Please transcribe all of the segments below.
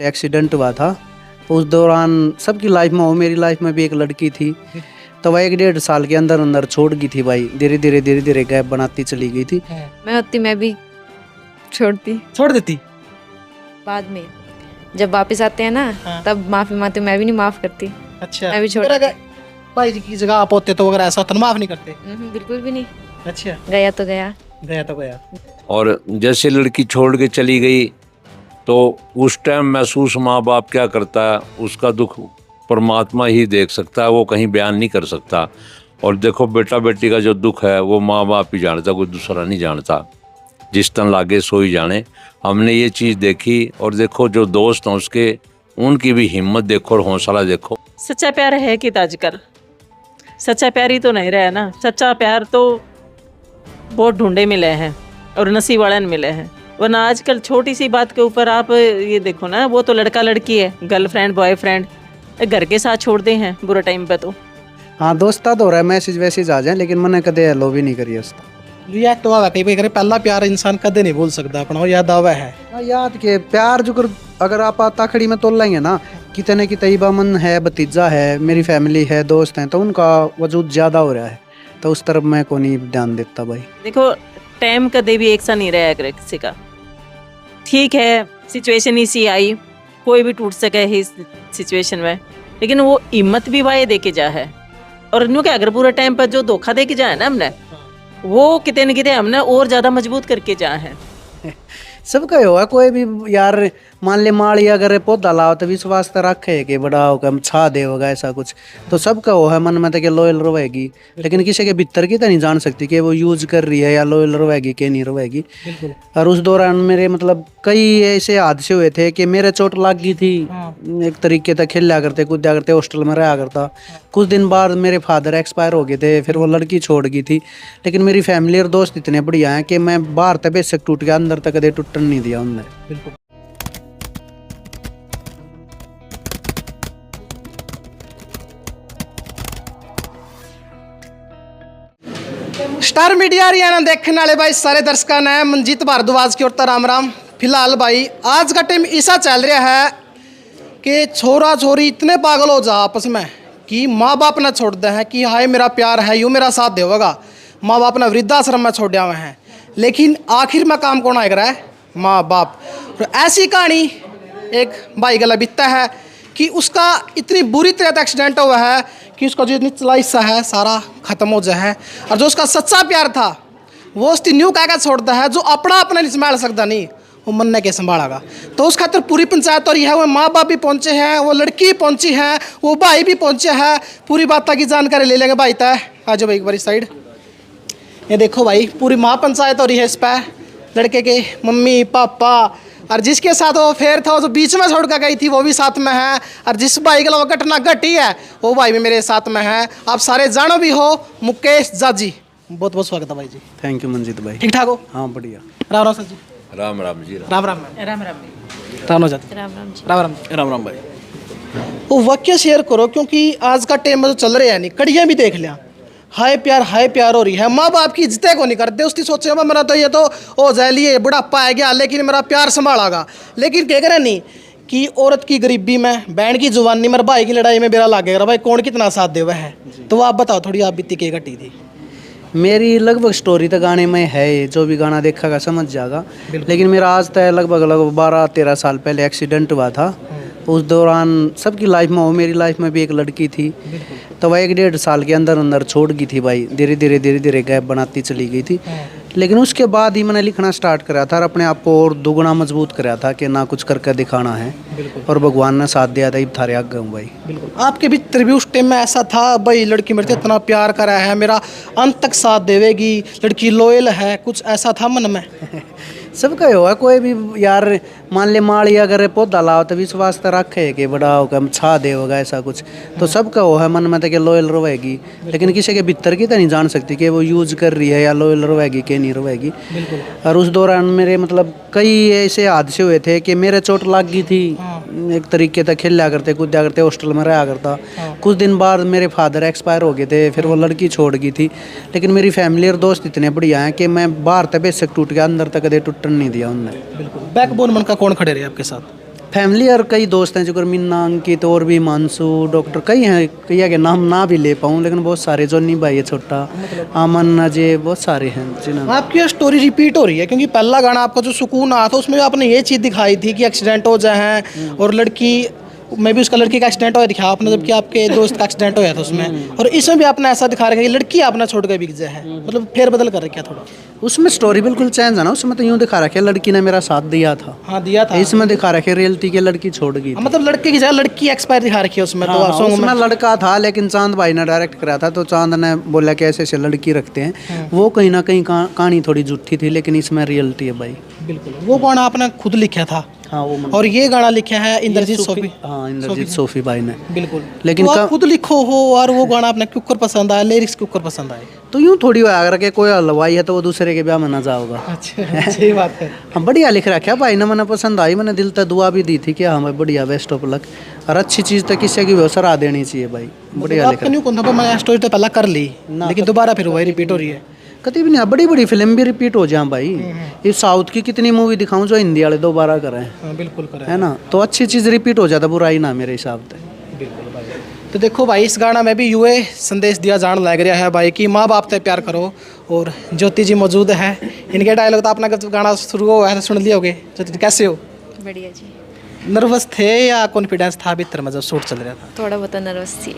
Accident हुआ था। उस दौरान सबकी लाइफ में हो, मेरी लाइफ में भी एक लड़की थी, तो वह 1-1.5 साल के अंदर अंदर छोड़ गई थी भाई। धीरे धीरे गैप बनाती चली गई थी। मैं होती मैं भी छोड़ देती। बाद में जब वापस आते हैं ना तब माफी मांगते, मैं भी नहीं माफ करती। अच्छा, मैं भी छोड़ अगर भाई जी की जगह आप होते तो अगर ऐसा होता माफ नहीं करते? बिल्कुल भी नहीं। अच्छा, गया तो गया। गया तो गया। और जैसे लड़की छोड़ के चली गई तो उस टाइम महसूस माँ बाप क्या करता है उसका दुख परमात्मा ही देख सकता है, वो कहीं बयान नहीं कर सकता। और देखो बेटा बेटी का जो दुख है वो माँ बाप ही जानता, कोई दूसरा नहीं जानता। जिस तन लागे सोई जाने। हमने ये चीज़ देखी और देखो जो दोस्त हैं उसके, उनकी भी हिम्मत देखो और हौसला देखो। सच्चा प्यार है कि आजकल सच्चा प्यार ही तो नहीं रहा है ना। सच्चा प्यार तो बहुत ढूंढे मिले हैं और नसीब वाले मिले हैं, वरना आजकल छोटी सी बात के ऊपर आप ये देखो ना, वो तो लड़का लड़की है, गर्लफ्रेंड बॉयफ्रेंड घर के साथ छोड़ते हैं बुरा टाइम पे। तो हाँ दोस्ता तो हो रहा है, मैसेज वैसेज आ जाए, लेकिन मैंने कदे हेलो भी नहीं करी उसका। रिएक्ट हुआ कहीं पे करे पहला प्यार इंसान कदे नहीं भूल सकता अपना, और याद आवा है। याद के प्यार जो अगर आप ताखड़ी में तोल लेंगे ना, कितने की तयबा मन है, भतीजा है, मेरी फैमिली है, दोस्त हैं, तो उनका वजूद ज़्यादा हो रहा है, तो उस तरफ मैं को नहीं ध्यान देता भाई। देखो टाइम कदे भी एक सा नहीं रहा है किसी का। ठीक है सिचुएशन इसी आई, कोई भी टूट सके है इस सिचुएशन में, लेकिन वो हिम्मत भी वाये दे के जा है। और न्यू क्या अगर पूरे टाइम पर जो धोखा दे के जाए ना हमने, वो कितने न कितने हमने और ज़्यादा मजबूत करके जा है। सबका होगा, कोई भी यार मान ले माड़ी अगर पौधा लाओ तो विश्वास तो रखे कि बड़ा होगा हम छा दे होगा ऐसा कुछ, तो सबका वो है मन में तो कि लॉयल रहेगी, लेकिन किसी के भीतर की तो नहीं जान सकती कि वो यूज कर रही है या लॉयल रहेगी कि नहीं रहेगी। और उस दौरान मेरे मतलब कई ऐसे हादसे हुए थे कि मेरे चोट लग गई थी, एक तरीके तक खेला करते कूदा करते हॉस्टल में रहा करता। कुछ दिन बाद मेरे फादर एक्सपायर हो गए थे, फिर वो लड़की छोड़ गई थी, लेकिन मेरी फैमिली और दोस्त इतने बढ़िया हैं कि मैं बाहर तक बेशक टूट गया, अंदर तक कदे टूटन नहीं दिया उनने। स्टार मीडिया हरियाणा देखने वाले भाई सारे दर्शकों ने मनजीत भारद्वाज की ओर तो राम राम। फिलहाल भाई आज का टाइम ऐसा चल रहा है कि छोरा छोरी इतने पागल हो जा आपस में कि माँ बाप ना छोड़ दे हैं कि हाय मेरा प्यार है यूँ मेरा साथ देगा। माँ बाप ने वृद्धाश्रम में छोड़ा हुए हैं, लेकिन आखिर में काम कौन आएगा है? माँ बाप। तो ऐसी कहानी एक भाई गला बीतता है कि उसका इतनी बुरी तरह एक्सीडेंट हुआ है कि उसका जो निचला हिस्सा है सारा ख़त्म हो जाए है, और जो उसका सच्चा प्यार था वो उसकी न्यू कह छोड़ता है। जो अपना नहीं संभाल सकता नहीं वो मन ने के संभालेगा। तो उस खातिर पूरी पंचायत और है, वो माँ बाप भी पहुँचे हैं, वो लड़की पहुँची है, वो भाई भी पहुँचे हैं। पूरी बात की जानकारी ले लेंगे भाई तय। आ जाओ भाई एक बार साइड। ये देखो भाई पूरी महापंचायत हो रही है इस पर, लड़के के मम्मी पापा, और जिसके साथ वो फेर था वो जो बीच में छोड़ कर गई थी वो भी साथ में है, और जिस भाई के घटना घटी है वो भाई भी मेरे साथ में है। आप सारे जानो भी हो, मुकेश जाजी, बहुत बहुत स्वागत है भाई जी। थैंक यू मंजीत भाई। ठीक ठाक हो? हाँ बढ़िया। राम राम सर जी। राम राम जी। राम राम राम राम राम जाती। राम राम जी। राम राम राम राम भाई। वो वाक्य शेयर करो, क्योंकि आज का टाइम में जो चल रहे हैं नहीं, कड़ियाँ भी देख लिया, हाय प्यार हो रही है। माँ बाप की इज्जतें को नहीं करते, उसकी सोचे मेरा तो ये तो हो जाए लिए बुढ़ापा आ गया लेकिन मेरा प्यार संभालागा। लेकिन कह रहे नहीं कि औरत की गरीबी में, बहन की जुबानी में, भाई की लड़ाई में बेरा लागेगा भाई कौन कितना साथ देवा है। तो आप बताओ थोड़ी, आप बीती के घटी थी? मेरी लगभग स्टोरी तो गाने में है, जो भी गाना देखेगा समझ जाएगा, लेकिन मेरा आज तक लगभग 12-13 साल पहले एक्सीडेंट हुआ था। उस दौरान सबकी लाइफ में हो, मेरी लाइफ में भी एक लड़की थी, तो वह 1-1.5 साल के अंदर अंदर छोड़ गई थी भाई। धीरे धीरे गैप बनाती चली गई थी, लेकिन उसके बाद ही मैंने लिखना स्टार्ट करा था और अपने आप को और दोगुना मजबूत करा था कि ना कुछ करके दिखाना है, और भगवान ने साथ दिया था। इब थारे आगे हूँ भाई। बिल्कुल आपके भीतर भी उस टाइम में ऐसा था भाई लड़की मेरे से इतना प्यार करा है, मेरा अंत तक साथ देवेगी, लड़की लॉयल है, कुछ ऐसा था मन में? सबका होगा, कोई भी यार मान ले माड़ी अगर पौधा लाओ तो विश्वास तो रखे कि बड़ा होगा हम छा दे होगा ऐसा कुछ, तो सबका वो है मन में तो कि लॉयल रहेगी, लेकिन किसी के भीतर की तो नहीं जान सकती कि वो यूज कर रही है या लॉयल रहेगी कि नहीं रहेगी। और उस दौरान मेरे मतलब कई ऐसे हादसे हुए थे कि मेरे चोट लग गई थी, एक तरीके तक खेला करते कूदा करते हॉस्टल में रहा करता। कुछ दिन बाद मेरे फादर एक्सपायर हो गए थे, फिर वो लड़की छोड़ गई थी, लेकिन मेरी फैमिली और दोस्त इतने बढ़िया हैं कि मैं बाहर तक बेशक टूट गया, अंदर तक कदे टूटन नहीं दिया उनने। बिल्कुल बैकबोन मन का कौन खड़े रहे आपके साथ? फैमिली और कई दोस्त हैं, जो मीना, अंकित और भी मानसू, डॉक्टर कई हैं, कई के नाम ना भी ले पाऊँ, लेकिन बहुत सारे, जोनी भाई है छोटा, अमन, अजय, बहुत सारे हैं जिन्होंने। आपकी स्टोरी रिपीट हो रही है, क्योंकि पहला गाना आपका जो सुकून आया था उसमें आपने ये चीज़ दिखाई थी कि एक्सीडेंट हो जाए और लड़की में भी उसका लड़की का एक्सीडेंट हो दिखाया आपने, जबकि आपके दोस्त का एक्सीडेंट होया था उसमें, और इसमें भी आपने ऐसा दिखा रखा है कि लड़की आपने छोड़ के बिक जाए है, मतलब फेर बदल कर रखा थोड़ा। उसमें स्टोरी बिल्कुल चेंज है ना, उसमें तो यूँ दिखा रखे लड़की ने मेरा साथ दिया था, हाँ दिया था, इसमें दिखा रखे रियलिटी के लड़की छोड़ गई थी। मतलब लड़के की जगह लड़की एक्सपायर दिखा रखी है उसमें। तो हाँ, सॉन्ग उसमें में लड़का था, लेकिन चांद भाई ने डायरेक्ट करा था, तो चांद ने बोला कि ऐसे ऐसे लड़की रखते हैं, वो कहीं ना कहीं कहानी थोड़ी झूठी थी, लेकिन इसमें रियलिटी है भाई। बिल्कुल, वो गाना आपने खुद लिखा था। हाँ वो और ये गाना लिखा है इंद्रजीत सोफी। हाँ इंद्रजीत सोफी भाई ने। बिल्कुल, लेकिन तो आप खुद लिखो हो, और वो गाना आपने क्यों कर पसंद आया, लिरिक्स क्यों कर पसंद आए? तो यूँ थोड़ी हुआ अगर के कोई हलवाई है तो वो दूसरे के ब्याह में ना जाओगा। अच्छा, सही बात है। हाँ बढ़िया लिख रखा भाई ने, मैंने पसंद आई, मैंने दिल तक दुआ भी दी थी कि हाँ भाई बढ़िया, बेस्ट ऑफ लक, और अच्छी चीज़ तो किसी की सराह देनी चाहिए भाई, बढ़िया लिख आपका न्यू कौन था? मैं स्टोरी तो पहला कर ली, लेकिन दोबारा फिर वही रिपीट हो रही है। कभी भी नहीं, बड़ी बड़ी फिल्म भी रिपीट हो जाए भाई, ये साउथ की कितनी मूवी दिखाऊं जो हिंदी वाले दोबारा करें, हाँ बिल्कुल करें, है ना, तो अच्छी चीज़ रिपीट हो जाता, बुराई ना मेरे हिसाब से। बिल्कुल भाई। तो देखो भाई, इस गाना में भी यूए संदेश दिया जान लग रहा है भाई कि माँ बाप से प्यार करो, और ज्योति जी मौजूद है, इनके डायलॉग तो अपना गाना शुरू हुआ है तो सुन लिया होगे। ज्योति जी कैसे हो? बढ़िया जी। नर्वस थे या कॉन्फिडेंस था भीतर में जब शूट चल रहा था? थोड़ा बहुत नर्वस थी।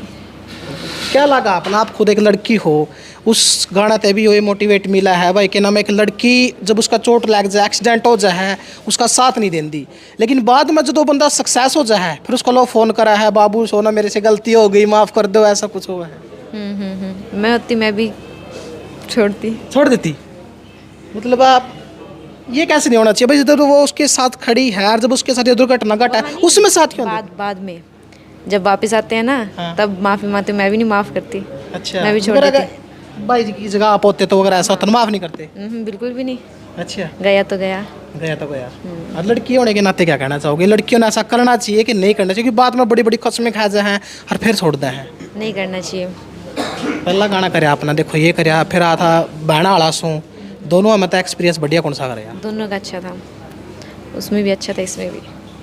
क्या लगा अपना, आप खुद एक लड़की हो, उस गाना ते भी ये मोटिवेट मिला है भाई कि नाम एक लड़की जब उसका चोट लग जाए, एक्सीडेंट हो जाए, उसका साथ नहीं देती, लेकिन बाद में जो बंदा सक्सेस हो जाए फिर उसको लोग फ़ोन करा है, बाबू सोना मेरे से गलती हो गई, माफ़ कर दो, ऐसा कुछ हुआ है? मैं होती मैं भी छोड़ देती। मतलब आप ये कैसे नहीं होना चाहिए भाई, जब वो उसके साथ खड़ी है और जब उसके साथ ये दुर्घटना घटा है उसमें साथ क्यों? बाद में जब वापस आते हैं ना, तब माफ़ी मांगते, मैं भी नहीं माफ़ करती। अच्छा, मैं भी छोड़ अगर देती। भाई जी की जगह आप होते तो अगर ऐसा होता माफ़ नहीं करते? बिल्कुल भी नहीं। अच्छा, गया तो गया। गया तो गया। और लड़की होने के नाते क्या कहना चाहोगे, लड़कियों ने ऐसा करना चाहिए कि नहीं करना चाहिए, क्योंकि बाद में बड़ी बड़ी कस्में खा जाए हैं और फिर छोड़ दे हैं? नहीं करना चाहिए। पहला गाना कराया आपने, देखो ये कराया, फिर आ था बहना वाला सू, दोनों में तो एक्सपीरियंस बढ़िया कौन सा कराया? दोनों का अच्छा था, उसमें भी अच्छा था, इसमें भी।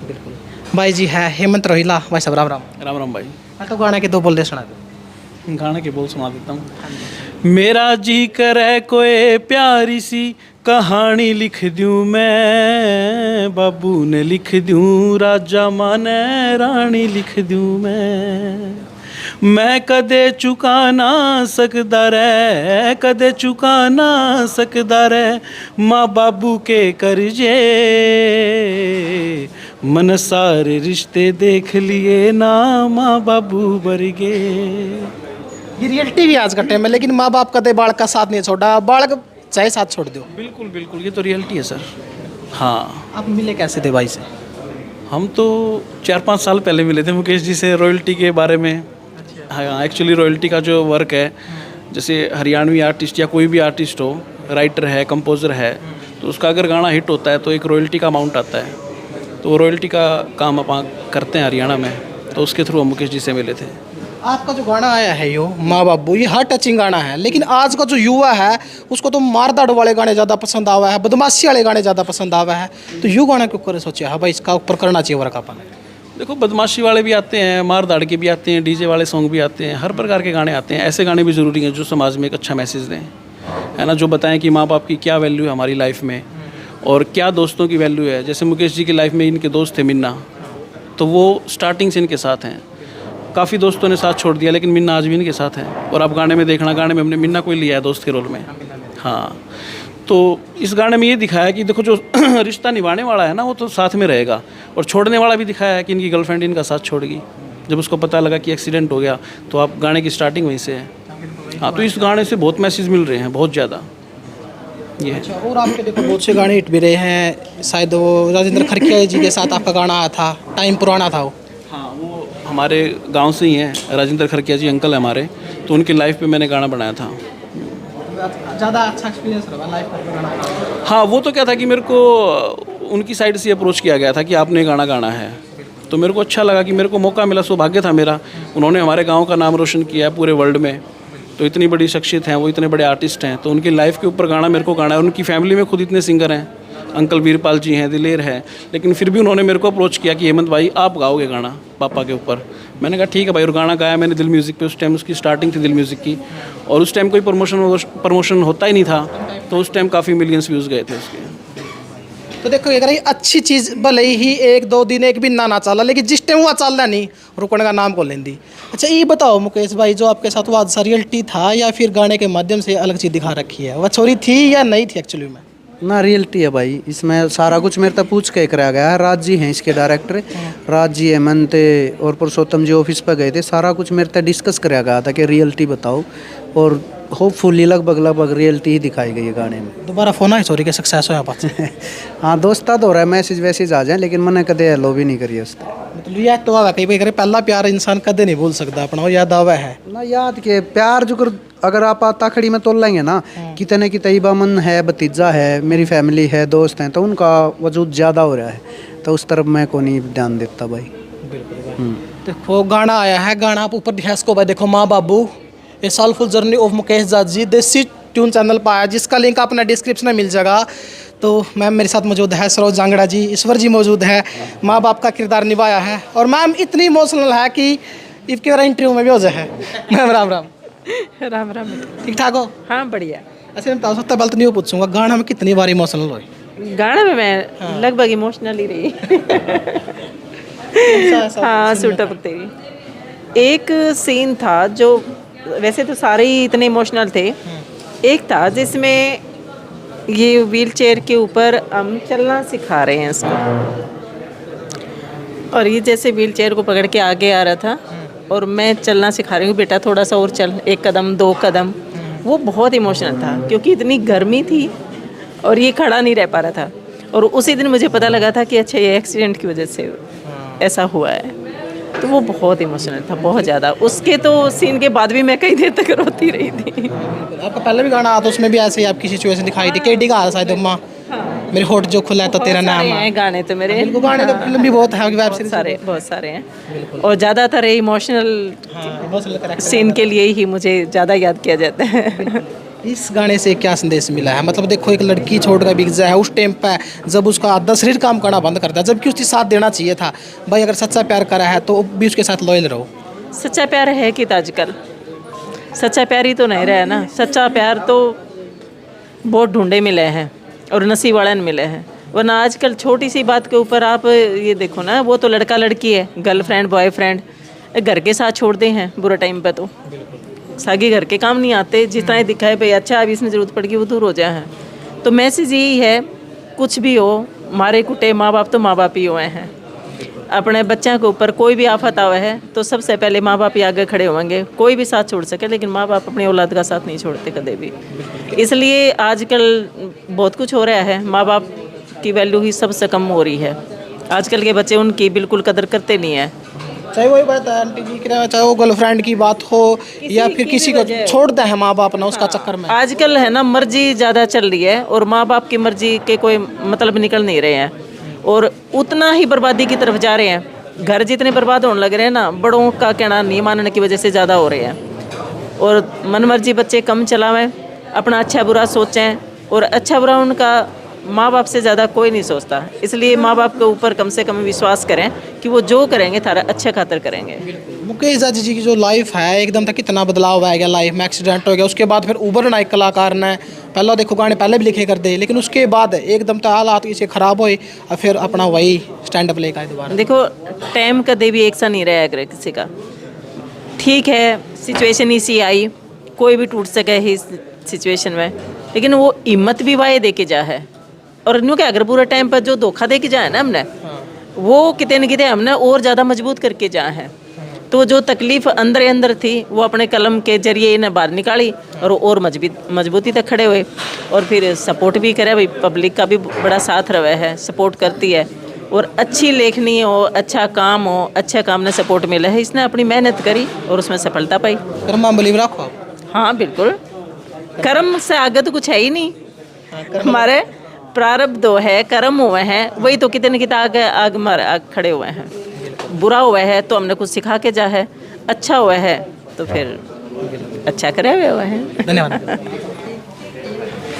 बिल्कुल भाई जी है हेमंत रोहिला भाई साहब, राम राम। राम राम भाई। मैं तो गाना के दो बोल दे सुना दो। गाने के बोल सुना देता हूँ। मेरा जी करे कोई प्यारी सी कहानी लिख दूँ मैं, बाबू ने लिख दूँ, राजा माने रानी लिख दूँ मैं कदे चुका ना सकदा रे, कदे चुका ना सकदा रे, माँ बाबू के कर्जे, मन सारे रिश्ते देख लिए ना, माँ बाबू बरगे। ये रियलिटी भी आज का टाइम है, लेकिन माँ बाप कदे बालक का साथ नहीं छोड़ा, बालक चाहे साथ छोड़ दो। बिल्कुल बिल्कुल, ये तो रियलिटी है सर। हाँ, आप मिले कैसे थे भाई से? हम तो 4-5 साल पहले मिले थे मुकेश जी से रॉयल्टी के बारे में। हाँ, एक्चुअली रॉयल्टी का जो वर्क है, जैसे हरियाणवी आर्टिस्ट या कोई भी आर्टिस्ट हो, राइटर है, कंपोज़र है, तो उसका अगर गाना हिट होता है तो एक रॉयल्टी का अमाउंट आता है, तो वो रॉयल्टी का काम अपन करते हैं हरियाणा में, तो उसके थ्रू हम मुकेश जी से मिले थे। आपका जो गाना आया है यो माँ बाबू, ये हार्ट टचिंग गाना है, लेकिन आज का जो युवा है उसको तो मारदाड़ वाले गाने ज़्यादा पसंद आवा है, बदमाशी वाले गाने ज़्यादा पसंद आवा है, तो यू गाना क्यों करे सोचे हाँ भाई इसका ऊपर करना चाहिए वर्क अपन? देखो, बदमाशी वाले भी आते हैं, मार दाड़ के भी आते हैं, डीजे वाले सॉन्ग भी आते हैं, हर प्रकार के गाने आते हैं। ऐसे गाने भी ज़रूरी हैं जो समाज में एक अच्छा मैसेज दें, है ना, जो बताएं कि माँ बाप की क्या वैल्यू है हमारी लाइफ में और क्या दोस्तों की वैल्यू है। जैसे मुकेश जी की लाइफ में इनके दोस्त थे मिन्ना, तो वो स्टार्टिंग से इनके साथ हैं, काफ़ी दोस्तों ने साथ छोड़ दिया लेकिन मिन्ना आज भी इनके साथ हैं। और आप गाने में देखना, गाने में हमने मिन्ना को ही लिया है दोस्त के रोल में। हाँ, तो इस गाने में ये दिखाया कि देखो जो रिश्ता निभाने वाला है ना वो तो साथ में रहेगा, और छोड़ने वाला भी दिखाया है कि इनकी गर्लफ्रेंड इनका साथ छोड़ गई जब उसको पता लगा कि एक्सीडेंट हो गया। तो आप गाने की स्टार्टिंग वहीं से है। हाँ, तो इस गाने से बहुत मैसेज मिल रहे हैं, बहुत ज़्यादा ये है। अच्छा, और आपके देखो बहुत से गाने हिट भी रहे हैं, शायद वो राजेंद्र खरकिया जी के साथ आपका गाना आया था, टाइम पुराना था वो। हाँ, वो हमारे गांव से ही हैं, राजेंद्र खरकिया जी अंकल है हमारे, तो उनकी लाइफ पे मैंने गाना बनाया था। ज़्यादा अच्छा एक्सपीरियंस रहा लाइफ का गाना का? हाँ, वो तो क्या था कि मेरे को उनकी साइड से अप्रोच किया गया था कि आपने गाना गाना है, तो मेरे को अच्छा लगा कि मेरे को मौका मिला, सौभाग्य था मेरा। उन्होंने हमारे गांव का नाम रोशन किया है पूरे वर्ल्ड में, तो इतनी बड़ी शख्सियत हैं वो, इतने बड़े आर्टिस्ट हैं, तो उनकी लाइफ के ऊपर गाना मेरे को गाना है। उनकी फैमिली में खुद इतने सिंगर हैं, अंकल वीरपाल जी हैं, दिलेर है, लेकिन फिर भी उन्होंने मेरे को अप्रोच किया कि हेमंत भाई आप गाओगे गाना पापा के ऊपर। मैंने कहा ठीक है भाई, और गाना गाया मैंने दिल म्यूज़िक पे। उस टाइम उसकी स्टार्टिंग थी दिल म्यूज़िक की, और उस टाइम कोई प्रमोशन होता ही नहीं था, तो उस टाइम काफ़ी मिलियंस व्यूज़ गए थे उसके। तो देखो अगर ये अच्छी चीज़ भले ही 1-2 दिन एक भी ना चला, लेकिन जिस टाइम वो चलना नहीं रुकने का नाम को लेंदी। अच्छा ये बताओ मुकेश भाई, जो आपके साथ वो हादसा रियलिटी था या फिर गाने के माध्यम से अलग चीज़ दिखा रखी है? वह छोरी थी या नहीं थी एक्चुअली में? ना रियलिटी है भाई, इसमें सारा कुछ मेरे तक पूछ के कराया गया है। राज जी हैं इसके डायरेक्टर, राज जी हेमंत और पुरुषोत्तम जी ऑफिस पर गए थे, सारा कुछ मेरे तक डिस्कस कराया गया था कि रियलिटी बताओ, और होपफुली लगभग रियलिटी ही दिखाई गई है गाने में। दोबारा फोन आई सॉरी के सक्सेस हो पास हाँ दोस्ता तो हो रहा है, मैसेज आ जाए, लेकिन मैंने कदे हेलो भी नहीं करी उस तरह। मतलब यह तो आवा कहीं करे पहला प्यार इंसान कदे नहीं भूल सकता अपना, वो याद आवा है ना याद के प्यार जो अगर आप ताखड़ी में तोल लेंगे ना, कितने की तईबा मन है, भतीजा है, मेरी फैमिली है, दोस्त हैं, तो उनका वजूद ज़्यादा हो रहा है, तो उस तरफ मैं को नहीं ध्यान देता भाई। देखो गाना आया है, गाना आप ऊपर दिखा इसको भाई, देखो माँ बाबू, a soulful journey of Mukesh Jat ji, Desi tune channel पर आया, जिसका लिंक अपना डिस्क्रिप्शन में मिल जाएगा। तो मैम मेरे साथ मौजूद है सरोज जांगड़ा जी, ईश्वर जी मौजूद है, माँ बाप का किरदार निभाया है, और मैम इतनी इमोशनल है कि इसके बारे इंटरव्यू में भी हो जाए। मैम राम राम। राम राम। ठीक ठाक हो? हाँ बढ़िया। अच्छा मैं बता सकता, गलत नहीं पूछूंगा, गाना में कितनी बार इमोशनल हुई? गाना में मैं लगभग इमोशनल ही रही। हाँ सूटअप तेरी एक सीन था जो, वैसे तो सारे ही इतने इमोशनल थे, एक था जिसमें ये व्हील चेयर के ऊपर हम चलना सिखा रहे हैं इसको, और ये जैसे व्हील चेयर को पकड़ के आगे आ रहा था और मैं चलना सिखा रही हूँ, बेटा थोड़ा सा और चल, 1 कदम 2 कदम। वो बहुत इमोशनल था क्योंकि इतनी गर्मी थी और ये खड़ा नहीं रह पा रहा था, और उसी दिन मुझे पता लगा था कि अच्छा ये एक्सीडेंट की वजह से ऐसा हुआ है, तो वो बहुत इमोशनल था, बहुत ज़्यादा। उसके तो सीन के बाद भी मैं कई देर तक रोती रही थी। आपका पहले भी गाना आता, उसमें भी ऐसे ही आपकी सिचुएशन दिखाई थी, केडी का शायद अम्मा मेरे होठ जो खुला है तो तेरा नाम है। गाने तो मेरे बिल्कुल, गाने तो फिल्म भी बहुत है, वेब सीरीज बहुत सारे हैं, और ज़्यादातर इमोशनल सीन के लिए ही मुझे ज़्यादा याद किया जाता है। इस गाने से क्या संदेश मिला है? मतलब देखो एक लड़की छोड़ कर बिक जाए उस टाइम पे, जब उसका आधा शरीर काम करना बंद करता है, जबकि उसकी साथ देना चाहिए था। भाई अगर सच्चा प्यार करा है तो भी उसके साथ लॉयल रहो। सच्चा प्यार है कि आजकल सच्चा प्यार ही तो नहीं रहा है ना, सच्चा प्यार तो बहुत ढूंढे मिले हैं और नसीब वाले मिले हैं, वरना आजकल छोटी सी बात के ऊपर आप ये देखो ना, वो तो लड़का लड़की है, गर्लफ्रेंड बॉयफ्रेंड, घर के साथ छोड़ दे हैं बुरा टाइम पे, तो सागे घर के काम नहीं आते, जितना ही दिखाए भाई अच्छा अभी इसमें ज़रूरत पड़ेगी वो दूर हो जाए हैं। तो मैसेज यही है, कुछ भी हो मारे कुटे माँ बाप तो माँ बाप ही हुए हैं। अपने बच्चों के ऊपर कोई भी आफत आवे है तो सबसे पहले माँ बाप ही आगे खड़े होंगे, कोई भी साथ छोड़ सके लेकिन माँ बाप अपनी औलाद का साथ नहीं छोड़ते कभी भी। इसलिए आजकल बहुत कुछ हो रहा है, माँ बाप की वैल्यू ही सबसे कम हो रही है, आजकल के बच्चे उनकी बिल्कुल कदर करते नहीं हैं। चाहे वही बात है आंटी जी, चाहे वो गर्लफ्रेंड की बात हो या फिर किसी को छोड़ता है माँ बाप ना उसका चक्कर में। आजकल है ना मर्जी ज़्यादा चल रही है और माँ बाप की मर्जी के कोई मतलब निकल नहीं रहे हैं, और उतना ही बर्बादी की तरफ जा रहे हैं। घर जितने बर्बाद होने लग रहे हैं ना, बड़ों का कहना नहीं मानने की वजह से ज़्यादा हो रहे हैं, और मनमर्जी बच्चे कम चलावें, अपना अच्छा बुरा सोचें, और अच्छा बुरा उनका माँ बाप से ज़्यादा कोई नहीं सोचता। इसलिए माँ बाप के ऊपर कम से कम विश्वास करें कि वो जो करेंगे थारा अच्छा खातर करेंगे। मुकेश जाट जी की जो लाइफ है एकदम तक कितना बदलाव आ गया लाइफ में, एक्सीडेंट हो गया, उसके बाद फिर उबर ना एक कलाकार ने, पहला देखो गाने पहले भी लिखे कर दे, लेकिन उसके बाद एकदम तक हालात इसे ख़राब हुए और फिर अपना वही स्टैंड अप लेकर दोबारा। देखो टाइम कभी भी एक सा नहीं रहा है किसी का, ठीक है सिचुएशन इसी आई, कोई भी टूट सके ही सिचुएशन में, लेकिन वो हिम्मत भी वाये दे के जा है, और न्यू क्या अगर पूरा टाइम पर जो धोखा दे के जाए ना हमने, वो कितने न कितने हमने और ज़्यादा मजबूत करके जाए हैं। तो जो तकलीफ़ अंदर अंदर थी वो अपने कलम के जरिए इन्हें बाहर निकाली और मजबूती तक खड़े हुए, और फिर सपोर्ट भी करे भाई, पब्लिक का भी बड़ा साथ रहा है, सपोर्ट करती है, और अच्छी लेखनी हो, अच्छा काम हो, अच्छा काम ने सपोर्ट मिला है, इसने अपनी मेहनत करी और उसमें सफलता पाई। कर्म बिलीव रखो। हाँ बिल्कुल, कर्म से आगे तो कुछ है ही नहीं, हमारे प्रारब्ध है, कर्म हुए हैं, वही तो कितने कितने आगे खड़े हुए हैं। बुरा हुआ है तो हमने कुछ सिखा के जा है, अच्छा हुआ है तो फिर अच्छा करे हुए हैं। धन्यवाद।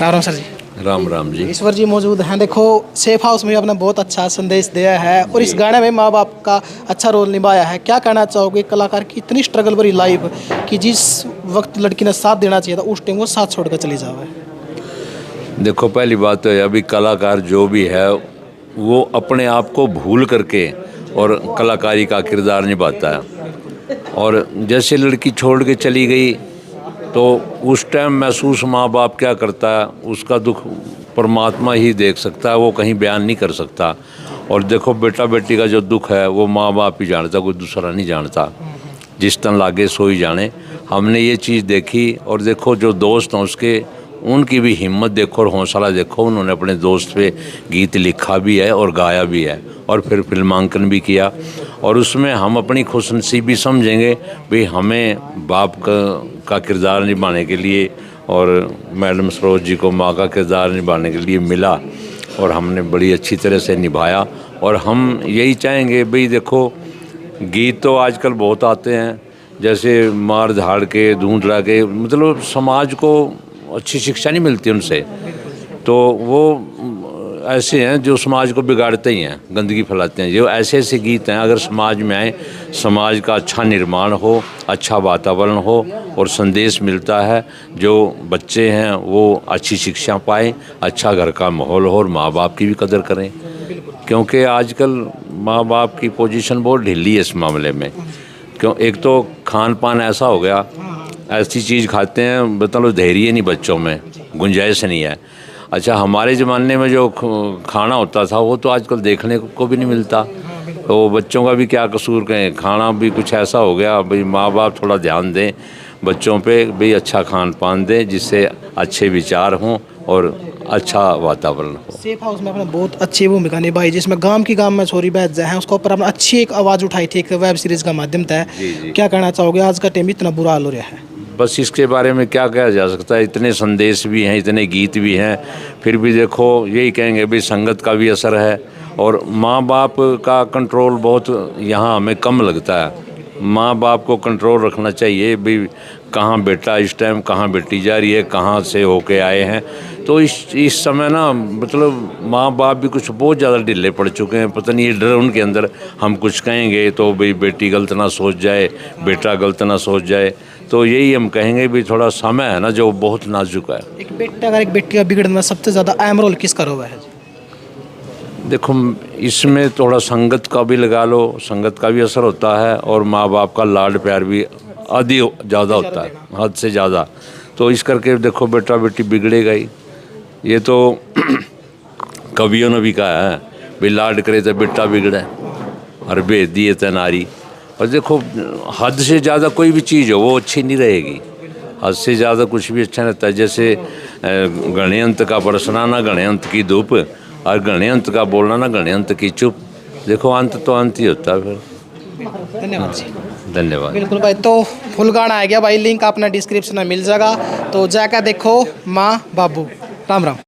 राम राम सर जी। राम राम जी। ईश्वर जी मौजूद हैं। देखो सेफ हाउस में आपने बहुत अच्छा संदेश दिया है और इस गाने में माँ बाप का अच्छा रोल निभाया है। क्या कहना चाहोगे कलाकार की इतनी स्ट्रगल भरी लाइफ कि जिस वक्त लड़की ने साथ देना चाहिए था उस टाइम वो साथ छोड़ कर चली जावे? देखो पहली बात तो है, अभी कलाकार जो भी है वो अपने आप को भूल करके और कलाकारी का किरदार निभाता है। और जैसे लड़की छोड़ के चली गई तो उस टाइम महसूस माँ बाप क्या करता है उसका दुख परमात्मा ही देख सकता है, वो कहीं बयान नहीं कर सकता। और देखो बेटा बेटी का जो दुख है वो माँ बाप ही जानता, कोई दूसरा नहीं जानता। जिस तन लागे सो ही जाने। हमने ये चीज़ देखी और देखो जो दोस्त हैं उसके उनकी भी हिम्मत देखो और हौसला देखो। उन्होंने अपने दोस्त पे गीत लिखा भी है और गाया भी है और फिर फिल्मांकन भी किया। और उसमें हम अपनी खुशनसीबी समझेंगे भाई हमें बाप का किरदार निभाने के लिए और मैडम सरोज जी को माँ का किरदार निभाने के लिए मिला और हमने बड़ी अच्छी तरह से निभाया। और हम यही चाहेंगे भाई देखो गीत तो आजकल बहुत आते हैं, जैसे मार धाड़ के ढूंढ रहा के, मतलब समाज को अच्छी शिक्षा नहीं मिलती उनसे, तो वो ऐसे हैं जो समाज को बिगाड़ते ही हैं, गंदगी फैलाते हैं। जो ऐसे ऐसे गीत हैं अगर समाज में आए, समाज का अच्छा निर्माण हो, अच्छा वातावरण हो और संदेश मिलता है, जो बच्चे हैं वो अच्छी शिक्षा पाएँ, अच्छा घर का माहौल हो और माँ बाप की भी कदर करें। क्योंकि आजकल माँ बाप की पोजीशन बहुत ढीली है इस मामले में। क्यों, एक तो खान पान ऐसा हो गया, ऐसी चीज़ खाते हैं मतलब धैर्य नहीं बच्चों में, गुंजाइश नहीं है। अच्छा हमारे ज़माने में जो खाना होता था वो तो आजकल देखने को भी नहीं मिलता। तो बच्चों का भी क्या कसूर कहें, खाना भी कुछ ऐसा हो गया भाई माँ बाप थोड़ा ध्यान दें बच्चों पे, भाई अच्छा खान पान दें जिससे अच्छे विचार हों और अच्छा वातावरण हो। सेफ हाउस में आपने बहुत अच्छी भूमिका निभाई जिसमें गांव की गांव में छोरी बहस है उसके ऊपर आपने अच्छी एक आवाज़ उठाई थी एक वेब सीरीज़ का माध्यम था। क्या कहना चाहोगे आज का टाइम इतना बुरा हाल हो रहा है? बस इसके बारे में क्या कहा जा सकता है, इतने संदेश भी हैं, इतने गीत भी हैं, फिर भी देखो यही कहेंगे भाई संगत का भी असर है और माँ बाप का कंट्रोल बहुत यहाँ हमें कम लगता है। माँ बाप को कंट्रोल रखना चाहिए भाई कहाँ बेटा इस टाइम, कहाँ बेटी जा रही है, कहाँ से होके आए हैं। तो इस समय ना मतलब माँ बाप भी कुछ बहुत ज़्यादा ढीले पड़ चुके हैं। पता नहीं ये डर उनके अंदर, हम कुछ कहेंगे तो भाई बेटी गलत ना सोच जाए, बेटा गलत ना सोच जाए। तो यही हम कहेंगे भी थोड़ा समय है ना जो बहुत नाजुक है। एक बेटा अगर एक बेटी का बिगड़ने में सबसे ज़्यादा अहम रोल किसका रोल है? देखो इसमें थोड़ा संगत का भी लगा लो, संगत का भी असर होता है और माँ बाप का लाड प्यार भी आदि ज़्यादा होता है, हद से ज़्यादा। तो इस करके देखो बेटा बेटी बिगड़ेगा ही। ये तो कवियों ने भी कहा है भाई लाड करे तो बेटा बिगड़े और भेज दिए तो नारी। और देखो हद से ज़्यादा कोई भी चीज़ हो वो अच्छी नहीं रहेगी, हद से ज़्यादा कुछ भी अच्छा नहीं रहता है। जैसे गणयंत का बरसना ना गणयंत की धूप और गणयंत का बोलना ना गणयंत की चुप। देखो अंत तो अंत ही होता है फिर। धन्यवाद जी। धन्यवाद। बिल्कुल भाई, तो फुल गाना आ गया भाई, लिंक अपना डिस्क्रिप्शन में मिल जाएगा, तो जाकर देखो माँ बाबू। राम राम।